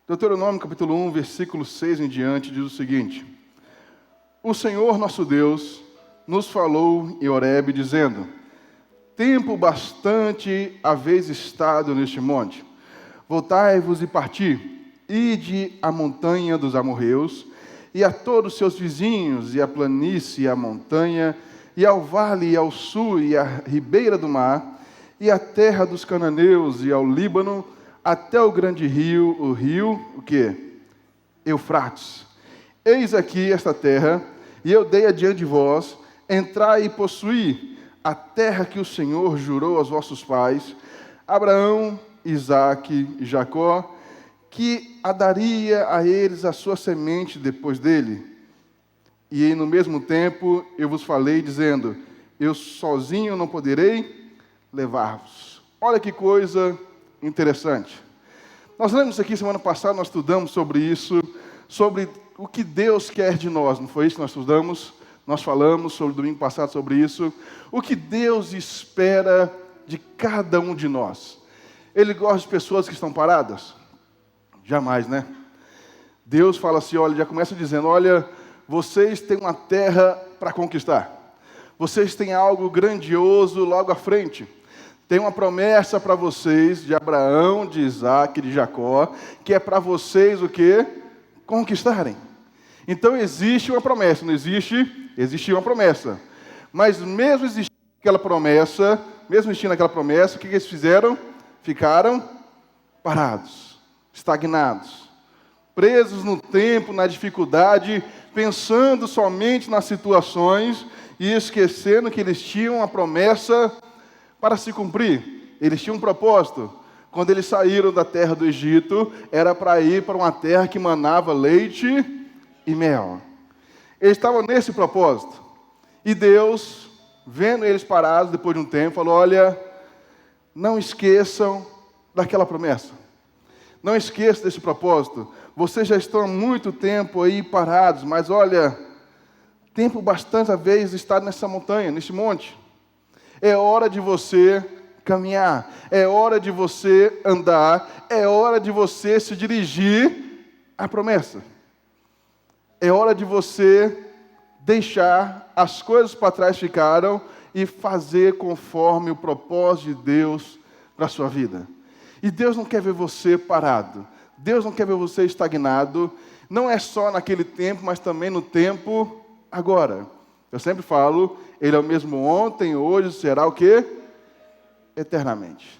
Deuteronômio capítulo 1, versículo 6 em diante, diz o seguinte: O Senhor nosso Deus nos falou em Horebe, dizendo: Tempo bastante haveis estado neste monte. Voltai-vos e parti, ide à montanha dos amorreus, e a todos os seus vizinhos, e à planície, e à montanha, e ao vale, e ao sul, e à ribeira do mar, e à terra dos cananeus, e ao Líbano, até o grande rio, o quê? Eufrates. Eis aqui esta terra, e eu dei adiante de vós, entrai e possuí a terra que o Senhor jurou aos vossos pais, Abraão, Isaque e Jacó, que a daria a eles a sua semente depois dele. E no mesmo tempo eu vos falei, dizendo: eu sozinho não poderei levar-vos. Olha que coisa interessante. Nós lemos isso aqui semana passada, nós estudamos sobre isso, sobre o que Deus quer de nós, não foi isso que nós estudamos? Nós falamos sobre domingo passado sobre isso. O que Deus espera de cada um de nós. Ele gosta de pessoas que estão paradas? Jamais, né? Deus fala assim, olha, já começa dizendo, olha, vocês têm uma terra para conquistar. Vocês têm algo grandioso logo à frente. Tem uma promessa para vocês de Abraão, de Isaque, de Jacó, que é para vocês o quê? Conquistarem. Então existe uma promessa, não existe? Existia uma promessa. Mas mesmo existindo aquela promessa, o que eles fizeram? Ficaram parados, estagnados, presos no tempo, na dificuldade, pensando somente nas situações e esquecendo que eles tinham uma promessa para se cumprir. Eles tinham um propósito. Quando eles saíram da terra do Egito, era para ir para uma terra que manava leite e mel. Eles estavam nesse propósito. E Deus, vendo eles parados depois de um tempo, falou, olha, não esqueçam daquela promessa. Não esqueçam desse propósito. Vocês já estão há muito tempo aí parados, mas olha, tempo bastante a vez estar nessa montanha, nesse monte. É hora de você caminhar, é hora de você andar, é hora de você se dirigir à promessa. É hora de você deixar as coisas para trás ficaram e fazer conforme o propósito de Deus para a sua vida. E Deus não quer ver você parado. Deus não quer ver você estagnado. Não é só naquele tempo, mas também no tempo agora. Eu sempre falo, Ele é o mesmo ontem, hoje, será o quê? Eternamente.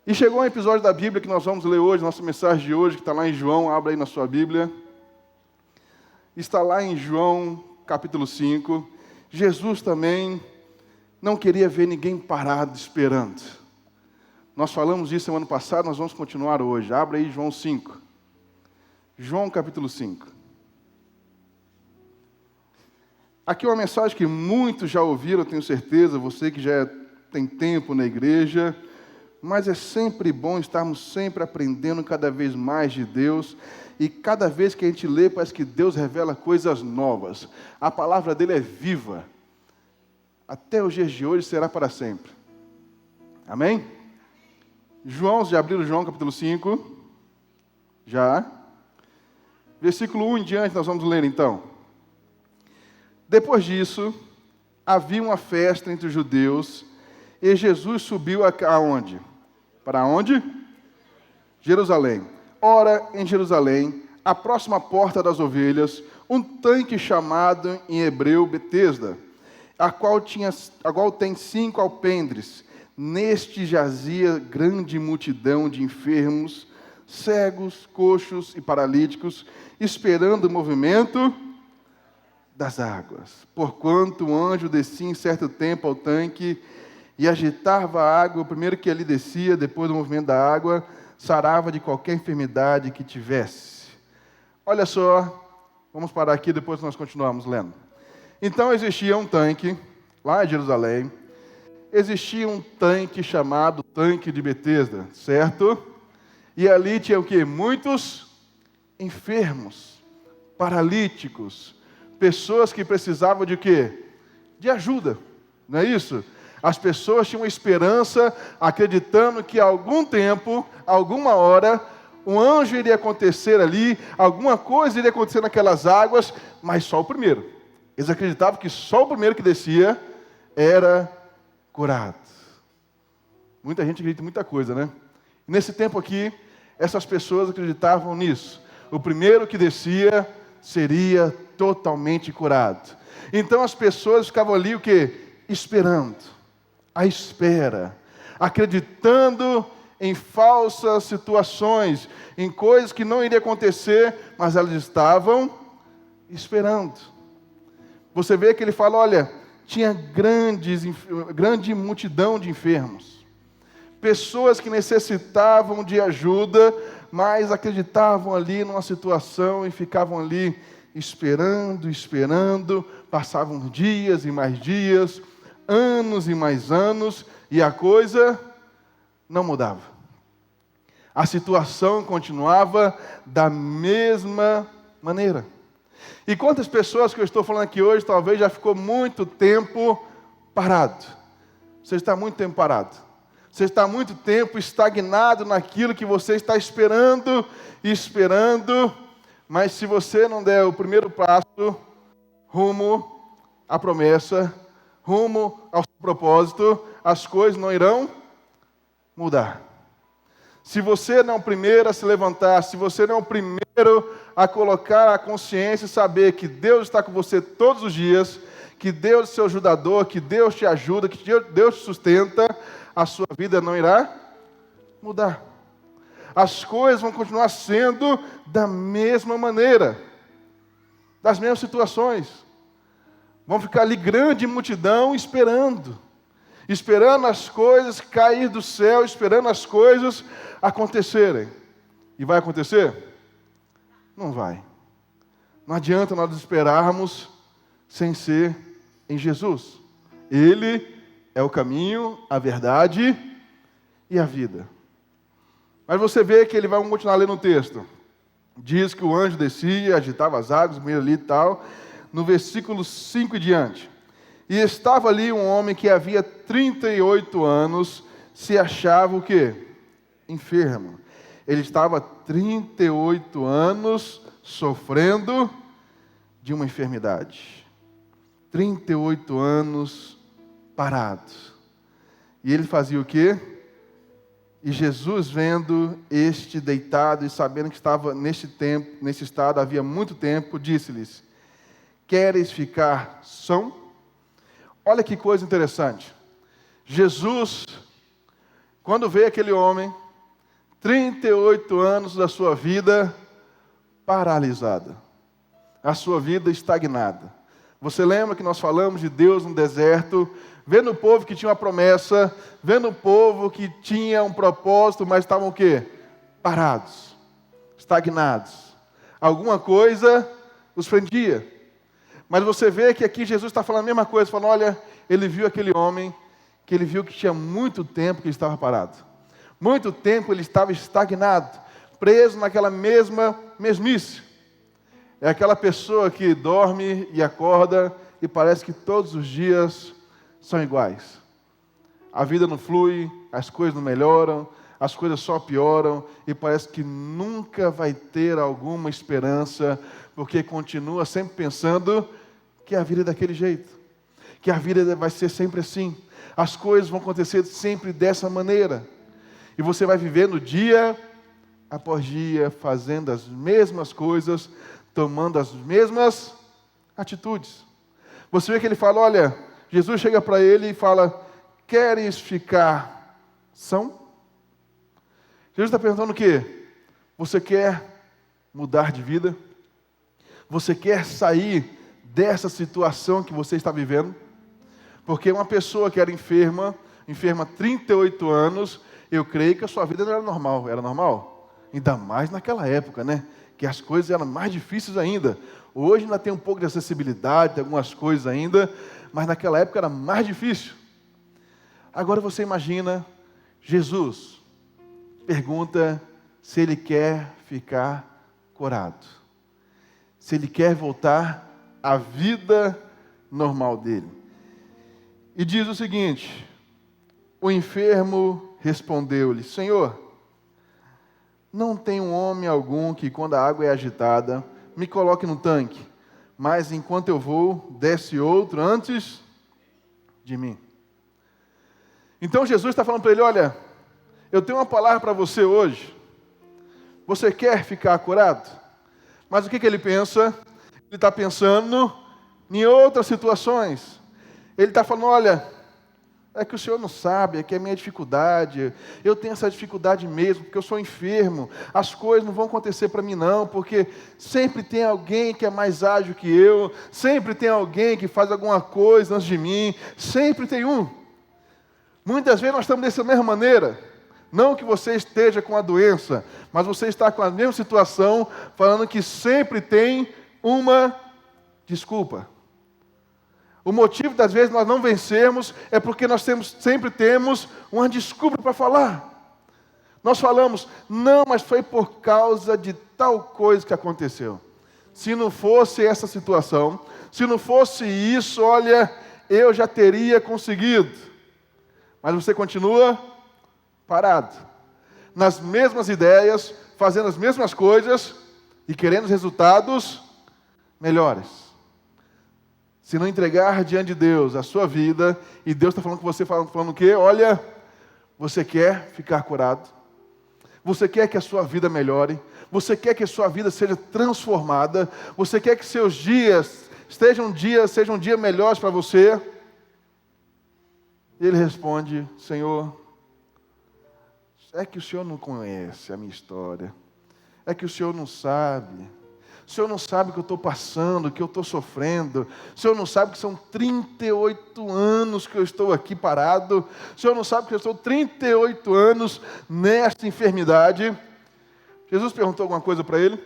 E chegou um episódio da Bíblia que nós vamos ler hoje, nossa mensagem de hoje, que está lá em João, abra aí na sua Bíblia. Está lá em João, capítulo 5. Jesus também não queria ver ninguém parado esperando. Nós falamos disso semana passada, nós vamos continuar hoje. Abra aí João 5. João, capítulo 5. Aqui é uma mensagem que muitos já ouviram, eu tenho certeza, você que já tem tempo na igreja, mas é sempre bom estarmos sempre aprendendo cada vez mais de Deus, e cada vez que a gente lê, parece que Deus revela coisas novas. A palavra dele é viva. Até os dias de hoje será para sempre. Amém? João, já abriram João capítulo 5? Já? Versículo 1 em diante, nós vamos ler então. Depois disso, havia uma festa entre os judeus, e Jesus subiu aonde? Para onde? Jerusalém. Ora, em Jerusalém, à próxima porta das ovelhas, um tanque chamado em hebreu Betesda, a qual tem 5 alpendres. Neste jazia grande multidão de enfermos, cegos, coxos e paralíticos, esperando o movimento das águas. Porquanto um anjo descia em certo tempo ao tanque e agitava a água, o primeiro que ali descia, depois do movimento da água, sarava de qualquer enfermidade que tivesse. Olha só, vamos parar aqui, depois nós continuamos lendo. Então existia um tanque, lá em Jerusalém, existia um tanque chamado Tanque de Betesda, certo? E ali tinha o quê? Muitos enfermos, paralíticos, pessoas que precisavam de quê? De ajuda, não é isso? As pessoas tinham esperança, acreditando que algum tempo, alguma hora, um anjo iria acontecer ali, alguma coisa iria acontecer naquelas águas, mas só o primeiro. Eles acreditavam que só o primeiro que descia era curado. Muita gente acredita em muita coisa, né? Nesse tempo aqui, essas pessoas acreditavam nisso. O primeiro que descia seria totalmente curado. Então as pessoas ficavam ali o quê? Esperando. À espera. Acreditando em falsas situações, em coisas que não iriam acontecer, mas elas estavam esperando. Você vê que ele fala, olha, tinha grande multidão de enfermos. Pessoas que necessitavam de ajuda, mas acreditavam ali numa situação e ficavam ali esperando, passavam dias e mais dias, anos e mais anos, e a coisa não mudava. A situação continuava da mesma maneira. E quantas pessoas que eu estou falando aqui hoje, talvez já ficou muito tempo parado. Você está muito tempo parado. Você está muito tempo estagnado naquilo que você está esperando, mas se você não der o primeiro passo rumo à promessa, rumo ao seu propósito, as coisas não irão mudar. Se você não é o primeiro a se levantar, se você não é o primeiro a colocar a consciência e saber que Deus está com você todos os dias, que Deus é seu ajudador, que Deus te ajuda, que Deus te sustenta, a sua vida não irá mudar. As coisas vão continuar sendo da mesma maneira, das mesmas situações. Vão ficar ali grande multidão esperando as coisas cair do céu, esperando as coisas acontecerem. E vai acontecer? Não vai. Não adianta nós esperarmos sem ser em Jesus. Ele é o caminho, a verdade e a vida. Mas você vê que ele vai continuar lendo o texto. Diz que o anjo descia, agitava as águas, meio ali e tal. No versículo 5 e diante. E estava ali um homem que havia 38 anos, se achava o quê? Enfermo. Ele estava 38 anos sofrendo de uma enfermidade. 38 anos parado. E ele fazia o quê? E Jesus, vendo este deitado e sabendo que estava nesse estado havia muito tempo, disse-lhes: queres ficar são? Olha que coisa interessante. Jesus, quando vê aquele homem, 38 anos da sua vida paralisada, a sua vida estagnada. Você lembra que nós falamos de Deus no deserto, vendo o povo que tinha uma promessa, vendo o povo que tinha um propósito, mas estavam o quê? Parados, estagnados. Alguma coisa os prendia. Mas você vê que aqui Jesus está falando a mesma coisa, falando, olha, ele viu aquele homem, que ele viu que tinha muito tempo que ele estava parado. Muito tempo ele estava estagnado, preso naquela mesmice. É aquela pessoa que dorme e acorda e parece que todos os dias são iguais. A vida não flui, as coisas não melhoram, as coisas só pioram e parece que nunca vai ter alguma esperança, porque continua sempre pensando que a vida é daquele jeito, que a vida vai ser sempre assim, as coisas vão acontecer sempre dessa maneira, e você vai vivendo dia após dia, fazendo as mesmas coisas, tomando as mesmas atitudes. Você vê que ele fala, olha, Jesus chega para ele e fala, queres ficar são? Jesus está perguntando o quê? Você quer mudar de vida? Você quer sair dessa situação que você está vivendo? Porque uma pessoa que era enferma 38 anos, eu creio que a sua vida não era normal. Era normal? Ainda mais naquela época, né? Que as coisas eram mais difíceis ainda. Hoje ainda tem um pouco de acessibilidade, tem algumas coisas ainda, mas naquela época era mais difícil. Agora você imagina, Jesus pergunta se ele quer ficar curado. Se ele quer voltar à vida normal dele. E diz o seguinte, o enfermo respondeu-lhe, Senhor, Não tem um homem algum que, quando a água é agitada, me coloque no tanque, mas enquanto eu vou, desce outro antes de mim. Então Jesus está falando para ele, olha, eu tenho uma palavra para você hoje. Você quer ficar curado? Mas o que ele pensa? Ele está pensando em outras situações. Ele está falando, olha, é que o senhor não sabe, é que é a minha dificuldade. Eu tenho essa dificuldade mesmo, porque eu sou enfermo. As coisas não vão acontecer para mim não, porque sempre tem alguém que é mais ágil que eu. Sempre tem alguém que faz alguma coisa antes de mim. Sempre tem um. Muitas vezes nós estamos dessa mesma maneira. Não que você esteja com a doença, mas você está com a mesma situação, falando que sempre tem uma desculpa. O motivo das vezes nós não vencermos é porque nós sempre temos uma desculpa para falar. Nós falamos, não, mas foi por causa de tal coisa que aconteceu. Se não fosse essa situação, se não fosse isso, olha, eu já teria conseguido. Mas você continua parado, nas mesmas ideias, fazendo as mesmas coisas e querendo resultados melhores. Se não entregar diante de Deus a sua vida, e Deus está falando com você, falando o quê? Olha, você quer ficar curado, você quer que a sua vida melhore, você quer que a sua vida seja transformada, você quer que seus dias sejam dias melhores para você. Ele responde, Senhor, é que o Senhor não conhece a minha história. É que o Senhor não sabe. O Senhor não sabe o que eu estou passando, o que eu estou sofrendo. O Senhor não sabe que são 38 anos que eu estou aqui parado. O Senhor não sabe que eu estou 38 anos nesta enfermidade. Jesus perguntou alguma coisa para ele?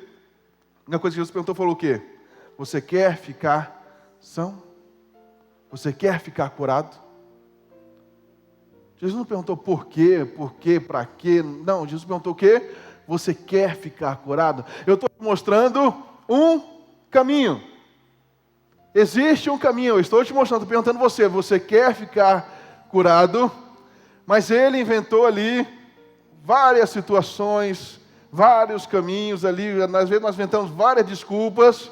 Uma coisa que Jesus perguntou, falou o quê? Você quer ficar são? Você quer ficar curado? Jesus não perguntou por quê, para quê. Não, Jesus perguntou o quê? Você quer ficar curado? Eu estou te mostrando um caminho. Existe um caminho, eu estou te mostrando, estou perguntando você quer ficar curado? Mas ele inventou ali várias situações, vários caminhos ali. Às vezes nós inventamos várias desculpas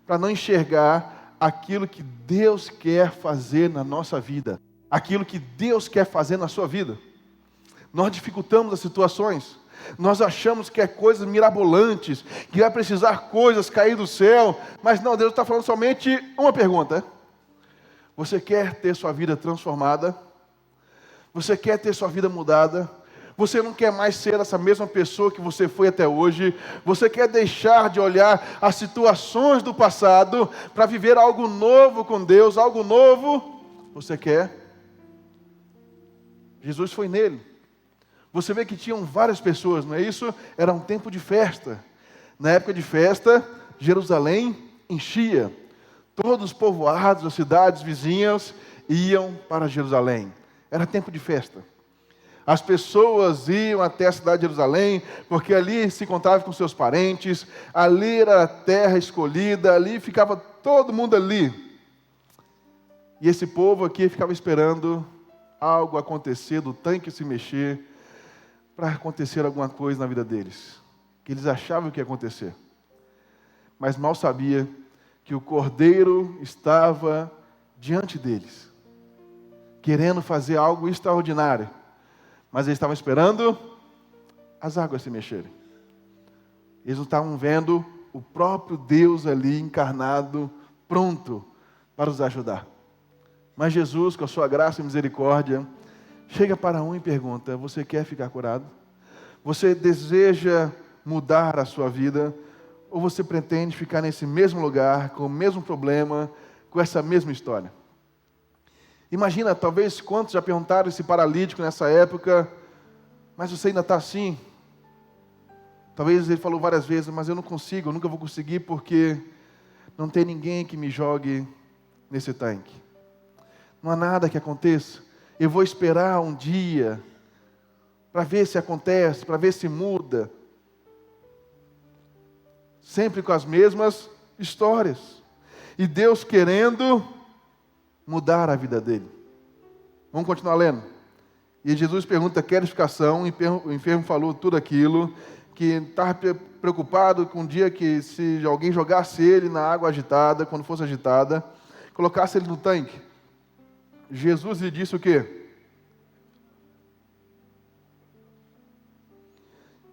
para não enxergar aquilo que Deus quer fazer na nossa vida. Aquilo que Deus quer fazer na sua vida. Nós dificultamos as situações. Nós achamos que é coisas mirabolantes, que vai precisar coisas cair do céu. Mas não, Deus está falando somente uma pergunta. Você quer ter sua vida transformada? Você quer ter sua vida mudada? Você não quer mais ser essa mesma pessoa que você foi até hoje? Você quer deixar de olhar as situações do passado para viver algo novo com Deus, algo novo? Você quer? Jesus foi nele. Você vê que tinham várias pessoas, não é isso? Era um tempo de festa. Na época de festa, Jerusalém enchia. Todos os povoados, as cidades vizinhas iam para Jerusalém. Era tempo de festa. As pessoas iam até a cidade de Jerusalém, porque ali se encontravam com seus parentes, ali era a terra escolhida, ali ficava todo mundo ali. E esse povo aqui ficava esperando algo acontecer, do tanque se mexer, para acontecer alguma coisa na vida deles, que eles achavam que ia acontecer. Mas mal sabia que o Cordeiro estava diante deles, querendo fazer algo extraordinário, mas eles estavam esperando as águas se mexerem. Eles não estavam vendo o próprio Deus ali encarnado, pronto para os ajudar. Mas Jesus, com a sua graça e misericórdia, chega para um e pergunta, você quer ficar curado? Você deseja mudar a sua vida? Ou você pretende ficar nesse mesmo lugar, com o mesmo problema, com essa mesma história? Imagina, talvez, quantos já perguntaram esse paralítico nessa época, mas você ainda está assim? Talvez ele falou várias vezes, mas eu não consigo, eu nunca vou conseguir, porque não tem ninguém que me jogue nesse tanque. Não há nada que aconteça. Eu vou esperar um dia para ver se acontece, para ver se muda. Sempre com as mesmas histórias. E Deus querendo mudar a vida dele. Vamos continuar lendo. E Jesus pergunta, quer explicação? O enfermo falou tudo aquilo, que estava preocupado com o dia que se alguém jogasse ele na água agitada, quando fosse agitada, colocasse ele no tanque. Jesus lhe disse o quê?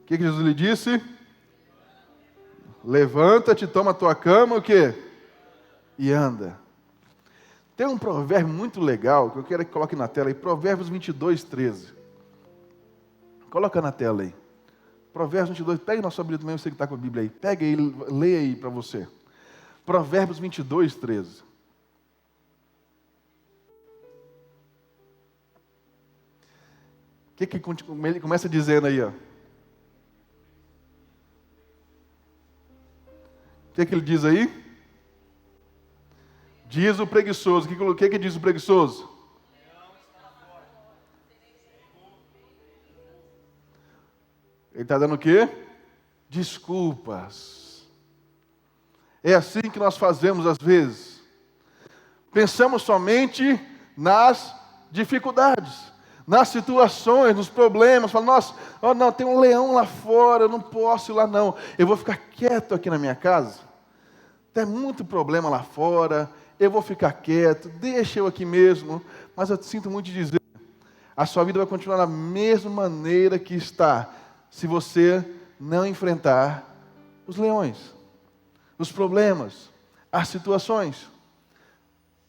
O que Jesus lhe disse? Levanta-te, toma a tua cama, o quê? E anda. Tem um provérbio muito legal, que eu quero que coloque na tela aí, Provérbios 22, 13. Coloca na tela aí. Provérbios 22, pegue na sua Bíblia também, você que está com a Bíblia aí. Pega aí, leia aí para você. Provérbios 22, 13. O que ele começa dizendo aí, ó? O que ele diz aí? Diz o preguiçoso. O que diz o preguiçoso? Ele está dando o quê? Desculpas. É assim que nós fazemos às vezes. Pensamos somente nas dificuldades, nas situações, nos problemas. Fala, nossa, oh, não, tem um leão lá fora, eu não posso ir lá não. Eu vou ficar quieto aqui na minha casa. Tem muito problema lá fora. Eu vou ficar quieto, deixa eu aqui mesmo, mas eu sinto muito de dizer, a sua vida vai continuar da mesma maneira que está, se você não enfrentar os leões, os problemas, as situações.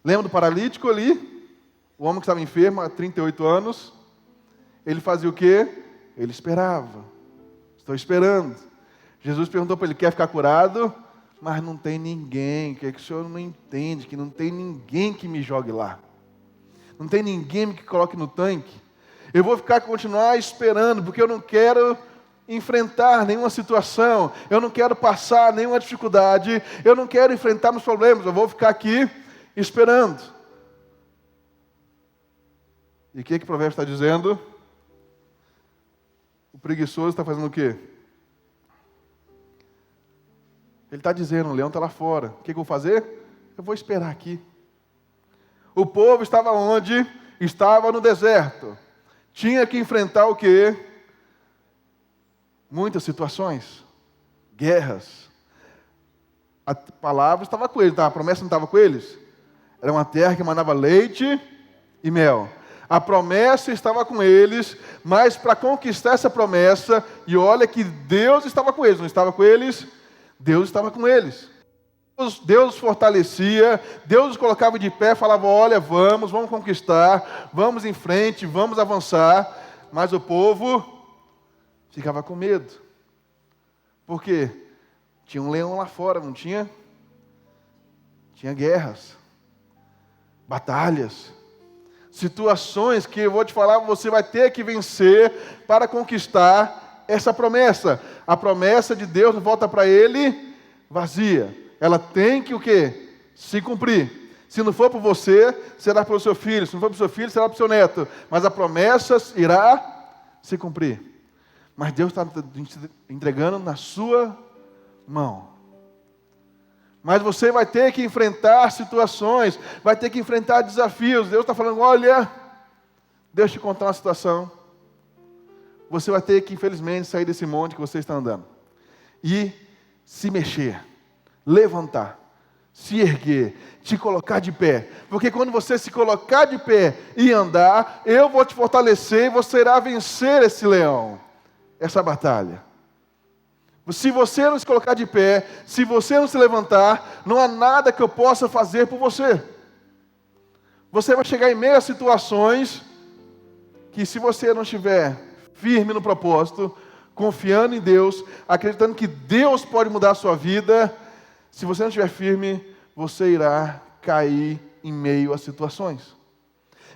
Lembra do paralítico ali? O homem que estava enfermo há 38 anos, ele fazia o quê? Ele esperava. Estou esperando. Jesus perguntou para ele, quer ficar curado? Mas não tem ninguém, que o senhor não entende, que não tem ninguém que me jogue lá. Não tem ninguém que coloque no tanque. Eu vou continuar esperando, porque eu não quero enfrentar nenhuma situação, eu não quero passar nenhuma dificuldade, eu não quero enfrentar meus problemas, eu vou ficar aqui esperando. E o que o provérbio está dizendo? O preguiçoso está fazendo o quê? Ele está dizendo, o leão está lá fora. O que eu vou fazer? Eu vou esperar aqui. O povo estava onde? Estava no deserto. Tinha que enfrentar o quê? Muitas situações. Guerras. A palavra estava com eles, a promessa não estava com eles? Era uma terra que manava leite e mel. A promessa estava com eles, mas para conquistar essa promessa, e olha que Deus estava com eles, não estava com eles? Deus estava com eles. Deus os fortalecia, Deus os colocava de pé, falava, olha, vamos conquistar, vamos em frente, vamos avançar. Mas o povo ficava com medo. Por quê? Tinha um leão lá fora, não tinha? Tinha guerras, batalhas, situações que eu vou te falar, você vai ter que vencer para conquistar essa promessa. A promessa de Deus não volta para ele vazia. Ela tem que o quê? Se cumprir. Se não for por você, será pelo seu filho. Se não for para o seu filho, será para o seu neto. Mas a promessa irá se cumprir. Mas Deus está entregando na sua mão. Mas você vai ter que enfrentar situações, vai ter que enfrentar desafios. Deus está falando, olha, deixa eu te contar uma situação. Você vai ter que, infelizmente, sair desse monte que você está andando. E se mexer, levantar, se erguer, te colocar de pé. Porque quando você se colocar de pé e andar, eu vou te fortalecer e você irá vencer esse leão, essa batalha. Se você não se colocar de pé, se você não se levantar, não há nada que eu possa fazer por você. Você vai chegar em meio a situações que, se você não estiver firme no propósito, confiando em Deus, acreditando que Deus pode mudar a sua vida, se você não estiver firme, você irá cair em meio a situações.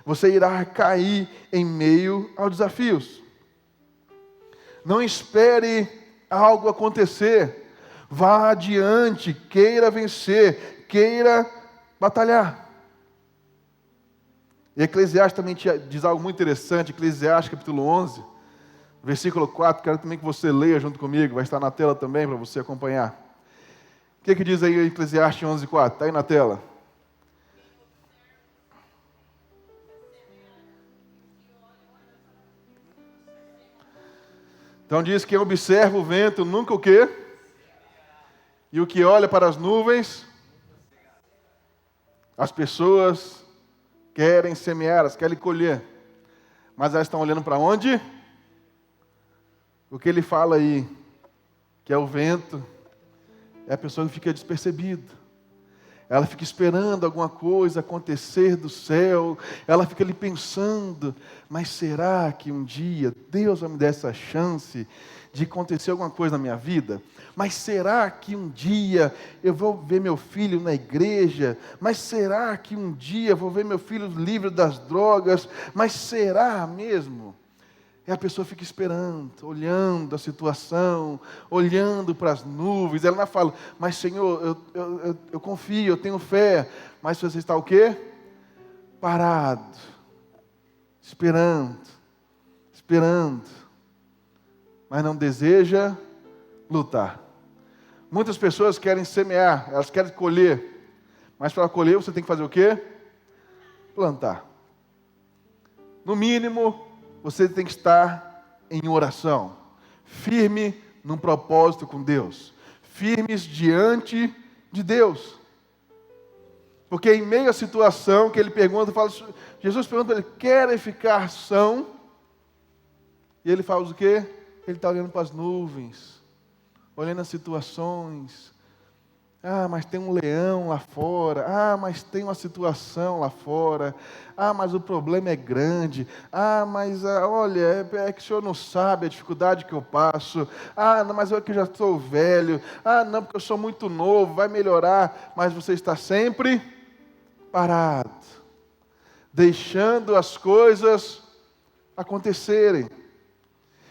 Você irá cair em meio aos desafios. Não espere algo acontecer. Vá adiante, queira vencer, queira batalhar. E Eclesiastes também diz algo muito interessante, Eclesiastes capítulo 11, versículo 4, quero também que você leia junto comigo, vai estar na tela também para você acompanhar. O que diz aí Eclesiastes 11, 4? Está aí na tela. Então diz que quem observa o vento nunca o quê? E o que olha para as nuvens, as pessoas querem semear, elas querem colher. Mas elas estão olhando para onde? O que ele fala aí, que é o vento, é a pessoa que fica despercebida. Ela fica esperando alguma coisa acontecer do céu, ela fica ali pensando, mas será que um dia Deus vai me dar essa chance de acontecer alguma coisa na minha vida? Mas será que um dia eu vou ver meu filho na igreja? Mas será que um dia eu vou ver meu filho livre das drogas? Mas será mesmo? E a pessoa fica esperando, olhando a situação, olhando para as nuvens. Ela não fala, mas Senhor, eu confio, eu tenho fé. Mas você está o quê? Parado, esperando, mas não deseja lutar. Muitas pessoas querem semear, elas querem colher. Mas para colher você tem que fazer o quê? Plantar. No mínimo, você tem que estar em oração, firme num propósito com Deus, firmes diante de Deus. Porque em meio à situação que ele pergunta, Jesus pergunta para ele, querem ficar são? E ele fala o quê? Ele está olhando para as nuvens, olhando as situações. Ah, mas tem um leão lá fora. Ah, mas tem uma situação lá fora. Ah, mas o problema é grande. Ah, mas olha, é que o senhor não sabe a dificuldade que eu passo. Ah, não, mas eu que já estou velho. Ah, não, porque eu sou muito novo, vai melhorar. Mas você está sempre parado, deixando as coisas acontecerem.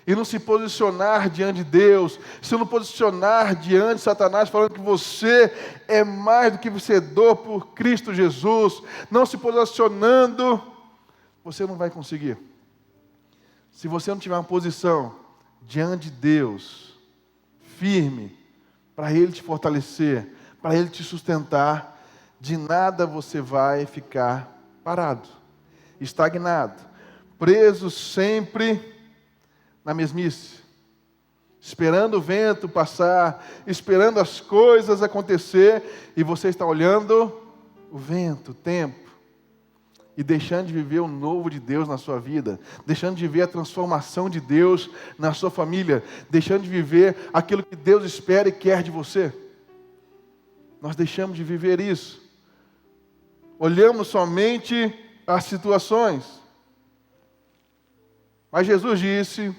E não se posicionar diante de Deus, se não posicionar diante de Satanás, falando que você é mais do que vencedor por Cristo Jesus, não se posicionando, você não vai conseguir. Se você não tiver uma posição diante de Deus, firme, para Ele te fortalecer, para Ele te sustentar, de nada você vai ficar parado, estagnado, preso sempre na mesmice, esperando o vento passar, esperando as coisas acontecer, e você está olhando o vento, o tempo, e deixando de viver o novo de Deus na sua vida, deixando de viver a transformação de Deus na sua família, deixando de viver aquilo que Deus espera e quer de você. Nós deixamos de viver isso, olhamos somente as situações, mas Jesus disse,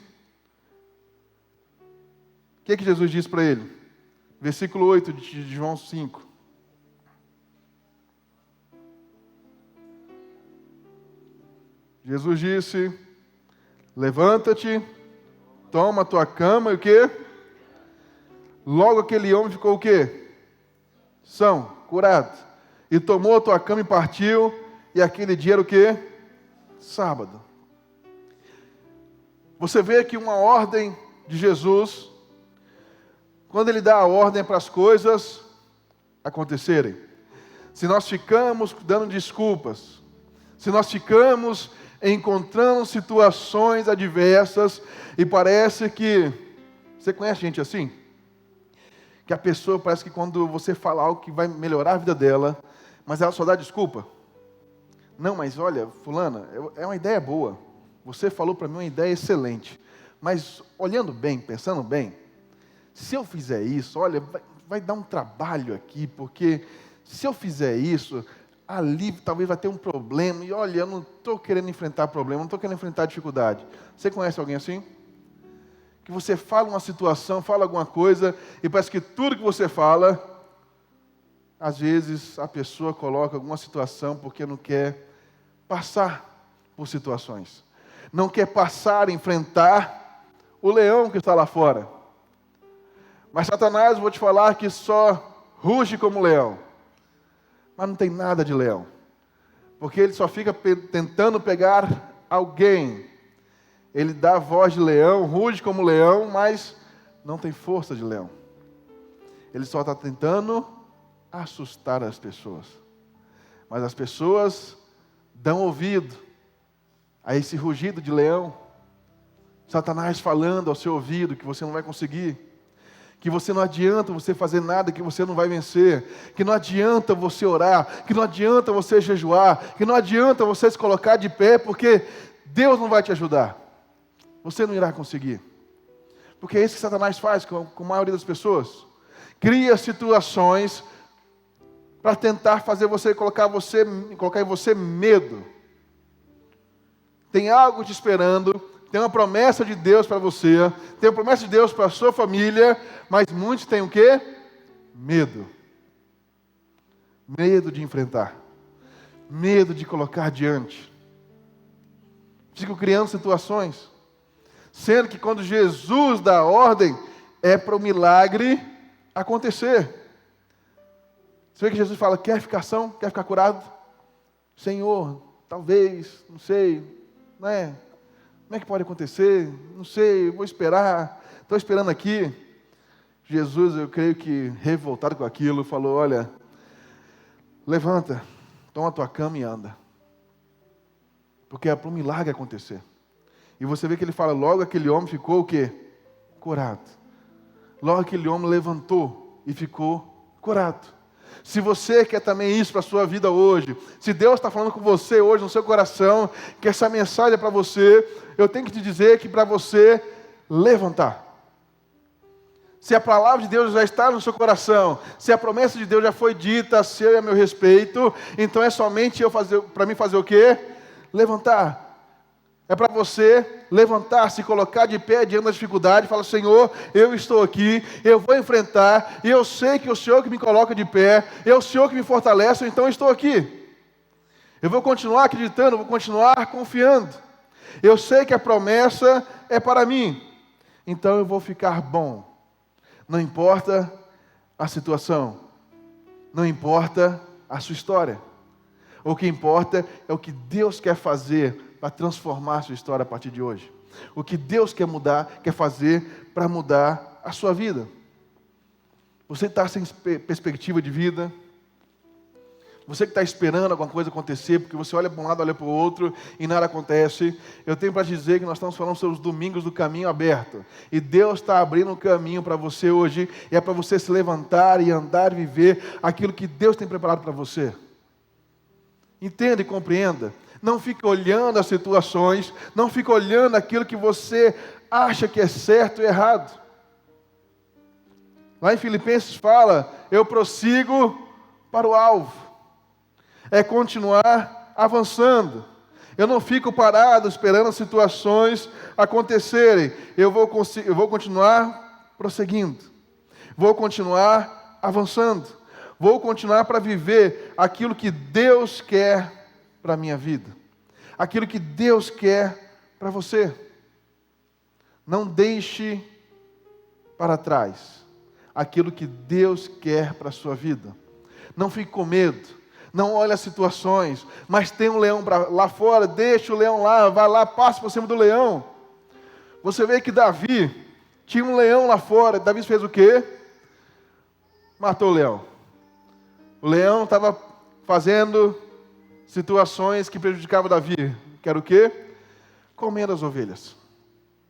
o que Jesus disse para ele? Versículo 8 de João 5. Jesus disse, levanta-te, toma a tua cama e o quê? Logo aquele homem ficou o quê? São, curado. E tomou a tua cama e partiu, e aquele dia era o quê? Sábado. Você vê aqui uma ordem de Jesus, quando Ele dá a ordem para as coisas acontecerem. Se nós ficamos dando desculpas, se nós ficamos encontrando situações adversas, e parece que, você conhece gente assim? Que a pessoa parece que quando você fala algo que vai melhorar a vida dela, mas ela só dá desculpa. Não, mas olha, fulana, é uma ideia boa. Você falou para mim uma ideia excelente. Mas olhando bem, pensando bem, se eu fizer isso, olha, vai dar um trabalho aqui, porque se eu fizer isso, ali talvez vai ter um problema, e olha, eu não estou querendo enfrentar problema, não estou querendo enfrentar dificuldade. Você conhece alguém assim? Que você fala uma situação, fala alguma coisa, e parece que tudo que você fala, às vezes a pessoa coloca alguma situação porque não quer passar por situações. Não quer passar, enfrentar o leão que está lá fora. Mas Satanás, vou te falar que só ruge como leão. Mas não tem nada de leão. Porque ele só fica tentando pegar alguém. Ele dá a voz de leão, ruge como leão, mas não tem força de leão. Ele só está tentando assustar as pessoas. Mas as pessoas dão ouvido a esse rugido de leão. Satanás falando ao seu ouvido que você não vai conseguir, que você não adianta você fazer nada, que você não vai vencer, que não adianta você orar, que não adianta você jejuar, que não adianta você se colocar de pé, porque Deus não vai te ajudar. Você não irá conseguir. Porque é isso que Satanás faz com a maioria das pessoas. Cria situações para tentar fazer colocar em você medo. Tem algo te esperando, tem uma promessa de Deus para você, tem uma promessa de Deus para a sua família, mas muitos têm o quê? Medo. Medo de enfrentar. Medo de colocar diante. Ficam criando situações. Sendo que quando Jesus dá a ordem, é para o milagre acontecer. Você vê que Jesus fala, quer ficar são? Quer ficar curado? Senhor, talvez, não sei, não é? Como é que pode acontecer? Não sei, vou esperar, estou esperando aqui. Jesus, eu creio que revoltado com aquilo, falou, olha, levanta, toma a tua cama e anda. Porque é para o milagre acontecer. E você vê que ele fala, logo aquele homem ficou o quê? Curado. Logo aquele homem levantou e ficou curado. Se você quer também isso para a sua vida hoje, se Deus está falando com você hoje no seu coração, que essa mensagem é para você, eu tenho que te dizer que para você levantar. Se a palavra de Deus já está no seu coração, se a promessa de Deus já foi dita a seu e a meu respeito, então é somente para mim fazer o quê? Levantar. É para você levantar, se colocar de pé diante da dificuldade e falar, Senhor, eu estou aqui, eu vou enfrentar, e eu sei que é o Senhor que me coloca de pé, é o Senhor que me fortalece, então eu estou aqui. Eu vou continuar acreditando, vou continuar confiando. Eu sei que a promessa é para mim, então eu vou ficar bom. Não importa a situação, não importa a sua história. O que importa é o que Deus quer fazer para transformar a sua história a partir de hoje. O que Deus quer mudar, quer fazer para mudar a sua vida. Você está sem perspectiva de vida. Você que está esperando alguma coisa acontecer, porque você olha para um lado, olha para o outro e nada acontece. Eu tenho para dizer que nós estamos falando sobre os domingos do caminho aberto. E Deus está abrindo um caminho para você hoje. E é para você se levantar e andar e viver aquilo que Deus tem preparado para você. Entenda e compreenda. Não fique olhando as situações, não fique olhando aquilo que você acha que é certo e errado. Lá em Filipenses fala, eu prossigo para o alvo. É continuar avançando. Eu não fico parado esperando as situações acontecerem. Eu vou continuar prosseguindo. Vou continuar avançando. Vou continuar para viver aquilo que Deus quer para a minha vida. Aquilo que Deus quer para você. Não deixe para trás aquilo que Deus quer para a sua vida. Não fique com medo. Não olhe as situações. Mas tem um leão lá fora. Deixa o leão lá. Vai lá, passa por cima do leão. Você vê que Davi tinha um leão lá fora. Davi fez o quê? Matou o leão. O leão estava fazendo situações que prejudicavam Davi. Que era o quê? Comendo as ovelhas.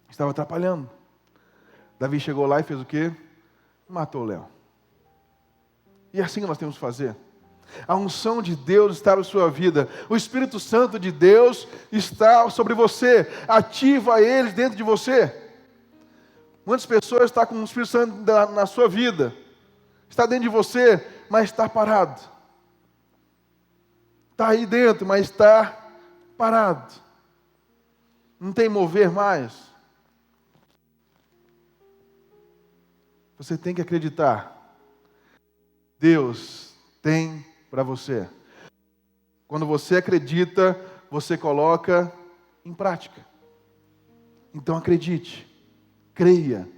Estava atrapalhando. Davi chegou lá e fez o quê? Matou o leão. E assim que nós temos que fazer. A unção de Deus está na sua vida. O Espírito Santo de Deus está sobre você. Ativa ele dentro de você. Muitas pessoas estão com o Espírito Santo na sua vida. Está dentro de você, mas está parado. Está aí dentro, mas está parado. Não tem mover mais. Você tem que acreditar. Deus tem para você. Quando você acredita, você coloca em prática. Então acredite, creia,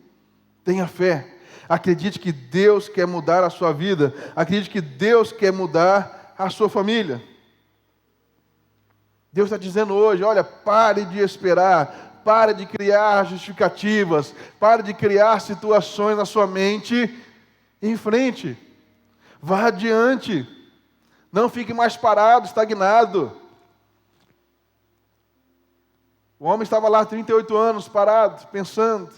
tenha fé. Acredite que Deus quer mudar a sua vida. Acredite que Deus quer mudar a sua família. Deus está dizendo hoje, olha, pare de esperar, pare de criar justificativas, pare de criar situações na sua mente, em frente, vá adiante, não fique mais parado, estagnado. O homem estava lá 38 anos, parado, pensando,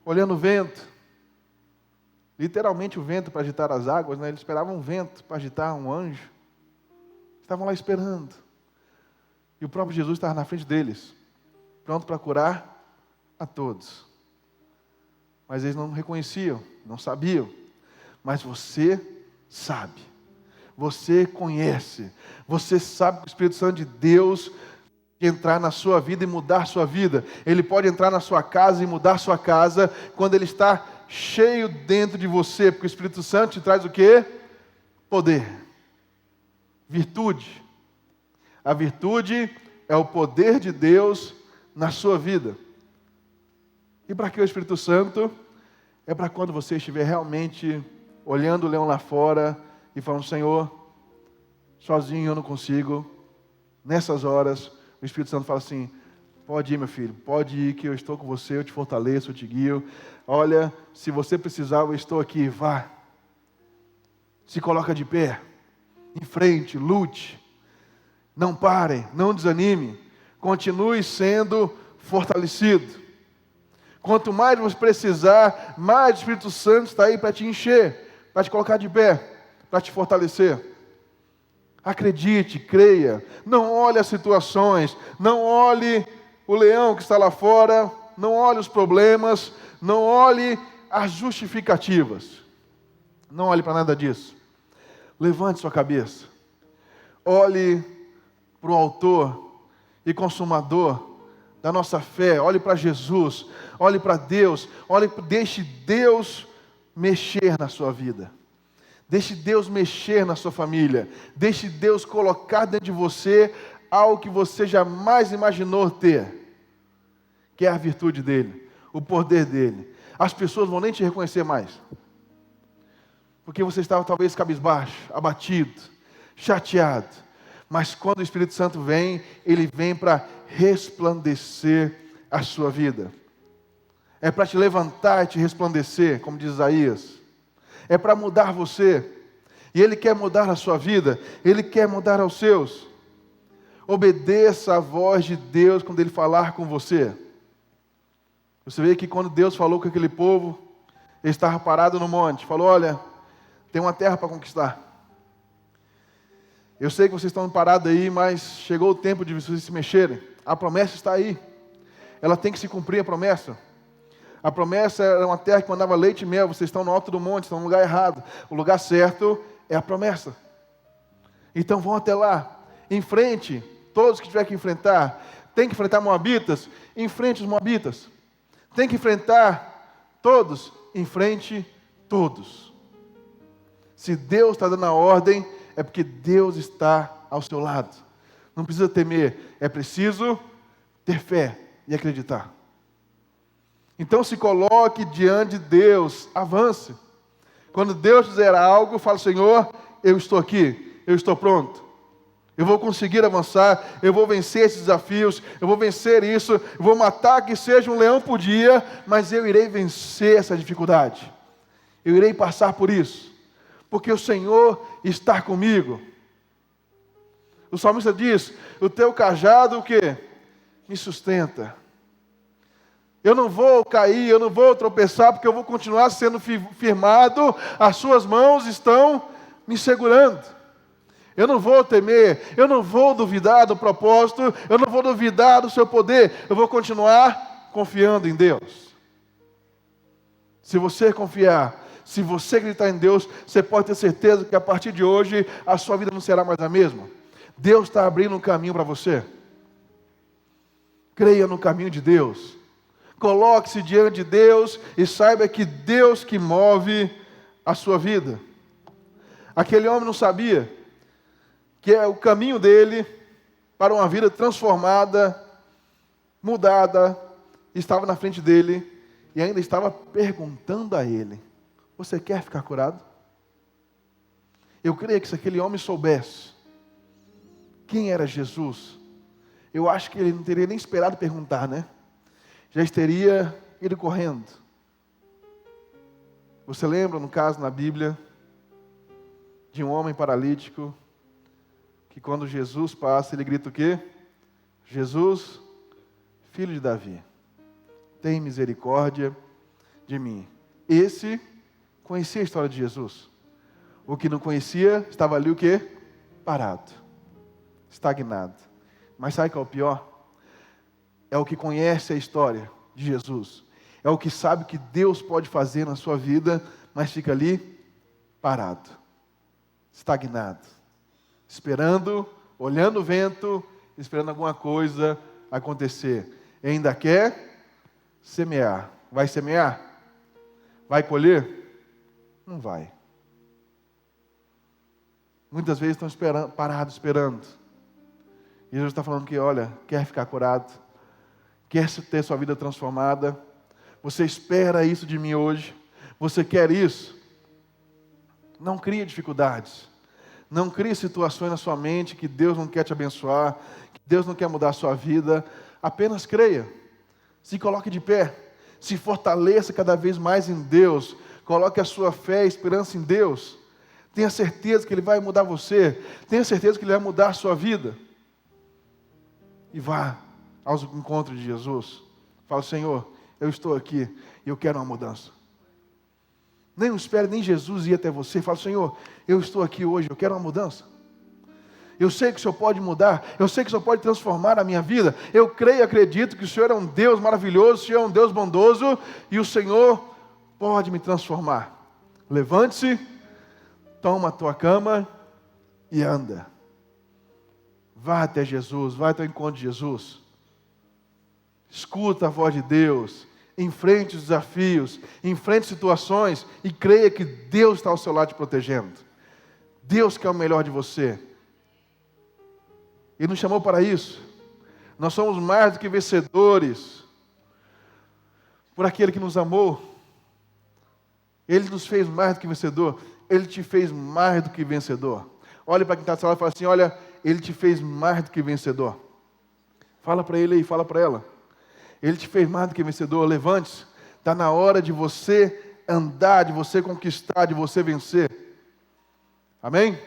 olhando o vento. Literalmente o vento para agitar as águas, né? Eles esperavam um vento para agitar um anjo. Estavam lá esperando. E o próprio Jesus estava na frente deles, pronto para curar a todos. Mas eles não reconheciam, não sabiam. Mas você sabe. Você conhece. Você sabe que o Espírito Santo de Deus pode entrar na sua vida e mudar a sua vida. Ele pode entrar na sua casa e mudar a sua casa quando ele está cheio dentro de você. Porque o Espírito Santo te traz o quê? Poder. Virtude. A virtude é o poder de Deus na sua vida. E para que o Espírito Santo? É para quando você estiver realmente olhando o leão lá fora e falando, Senhor, sozinho eu não consigo. Nessas horas, o Espírito Santo fala assim, pode ir, meu filho, pode ir que eu estou com você, eu te fortaleço, eu te guio. Olha, se você precisar, eu estou aqui, vá. Se coloca de pé, em frente, lute. Não pare, não desanime. Continue sendo fortalecido. Quanto mais você precisar, mais o Espírito Santo está aí para te encher, para te colocar de pé, para te fortalecer. Acredite, creia. Não olhe as situações, não olhe o leão que está lá fora, não olhe os problemas, não olhe as justificativas. Não olhe para nada disso. Levante sua cabeça. Olhe para o autor e consumador da nossa fé. Olhe para Jesus. Olhe para Deus. Deixe Deus mexer na sua vida. Deixe Deus mexer na sua família. Deixe Deus colocar dentro de você algo que você jamais imaginou ter. Que é a virtude dele, o poder dele. As pessoas vão nem te reconhecer mais. Porque você estava talvez cabisbaixo, abatido, chateado. Mas quando o Espírito Santo vem, ele vem para resplandecer a sua vida. É para te levantar e te resplandecer, como diz Isaías. É para mudar você. E ele quer mudar a sua vida. Ele quer mudar aos seus. Obedeça a voz de Deus quando ele falar com você. Você vê que quando Deus falou com aquele povo, ele estava parado no monte. Falou, olha, tem uma terra para conquistar. Eu sei que vocês estão parados aí, mas chegou o tempo de vocês se mexerem. A promessa está aí. Ela tem que se cumprir, a promessa. A promessa era uma terra que mandava leite e mel. Vocês estão no alto do monte, estão no lugar errado. O lugar certo é a promessa. Então vão até lá. Enfrente todos que tiver que enfrentar. Tem que enfrentar moabitas? Enfrente os moabitas. Tem que enfrentar todos? Enfrente todos. Se Deus está dando a ordem, é porque Deus está ao seu lado. Não precisa temer, é preciso ter fé e acreditar. Então se coloque diante de Deus, avance. Quando Deus dizer algo, fale, Senhor, eu estou aqui, eu estou pronto. Eu vou conseguir avançar, eu vou vencer esses desafios, eu vou vencer isso, eu vou matar que seja um leão por dia, mas eu irei vencer essa dificuldade. Eu irei passar por isso, porque o Senhor está comigo. O salmista diz, o teu cajado o quê? Me sustenta. Eu não vou cair, eu não vou tropeçar, porque eu vou continuar sendo firmado, as suas mãos estão me segurando. Eu não vou temer, eu não vou duvidar do propósito, eu não vou duvidar do seu poder, eu vou continuar confiando em Deus. Se você confiar, se você acreditar em Deus, você pode ter certeza que a partir de hoje, a sua vida não será mais a mesma. Deus está abrindo um caminho para você. Creia no caminho de Deus. Coloque-se diante de Deus e saiba que Deus que move a sua vida. Aquele homem não sabia que é o caminho dele para uma vida transformada, mudada, estava na frente dele e ainda estava perguntando a ele, você quer ficar curado? Eu creio que se aquele homem soubesse quem era Jesus, eu acho que ele não teria nem esperado perguntar, né? Já teria ido correndo. Você lembra, no caso, na Bíblia, de um homem paralítico, que quando Jesus passa, ele grita o quê? Jesus, filho de Davi, tem misericórdia de mim. Esse conhecia a história de Jesus. O que não conhecia estava ali o quê? Parado, estagnado. Mas sabe qual é o pior? É o que conhece a história de Jesus. É o que sabe que Deus pode fazer na sua vida, mas fica ali parado, estagnado, esperando, olhando o vento, esperando alguma coisa acontecer. E ainda quer semear. Vai semear? Vai colher? Não vai. Muitas vezes estão parados esperando. E Jesus está falando que, olha, quer ficar curado, quer ter sua vida transformada, você espera isso de mim hoje, você quer isso? Não crie dificuldades, não crie situações na sua mente que Deus não quer te abençoar, que Deus não quer mudar a sua vida, apenas creia, se coloque de pé, se fortaleça cada vez mais em Deus, coloque a sua fé e esperança em Deus, tenha certeza que Ele vai mudar você, tenha certeza que Ele vai mudar a sua vida, e vá aos encontros de Jesus, fala: Senhor, eu estou aqui e eu quero uma mudança. Nem espere nem Jesus ir até você, fala: Senhor, eu estou aqui hoje, eu quero uma mudança. Eu sei que o Senhor pode mudar, eu sei que o Senhor pode transformar a minha vida, eu creio e acredito que o Senhor é um Deus maravilhoso, o Senhor é um Deus bondoso, e o Senhor pode me transformar. Levante-se, toma a tua cama e anda. Vá até Jesus, vá até o encontro de Jesus. Escuta a voz de Deus, enfrente os desafios, enfrente situações e creia que Deus está ao seu lado te protegendo. Deus quer o melhor de você. Ele nos chamou para isso. Nós somos mais do que vencedores por aquele que nos amou. Ele nos fez mais do que vencedor. Ele te fez mais do que vencedor. Olhe para quem está do seu lado e fala assim: olha, Ele te fez mais do que vencedor. Fala para ele aí, fala para ela. Ele te fez mais do que vencedor. Levante-se. Está na hora de você andar, de você conquistar, de você vencer. Amém?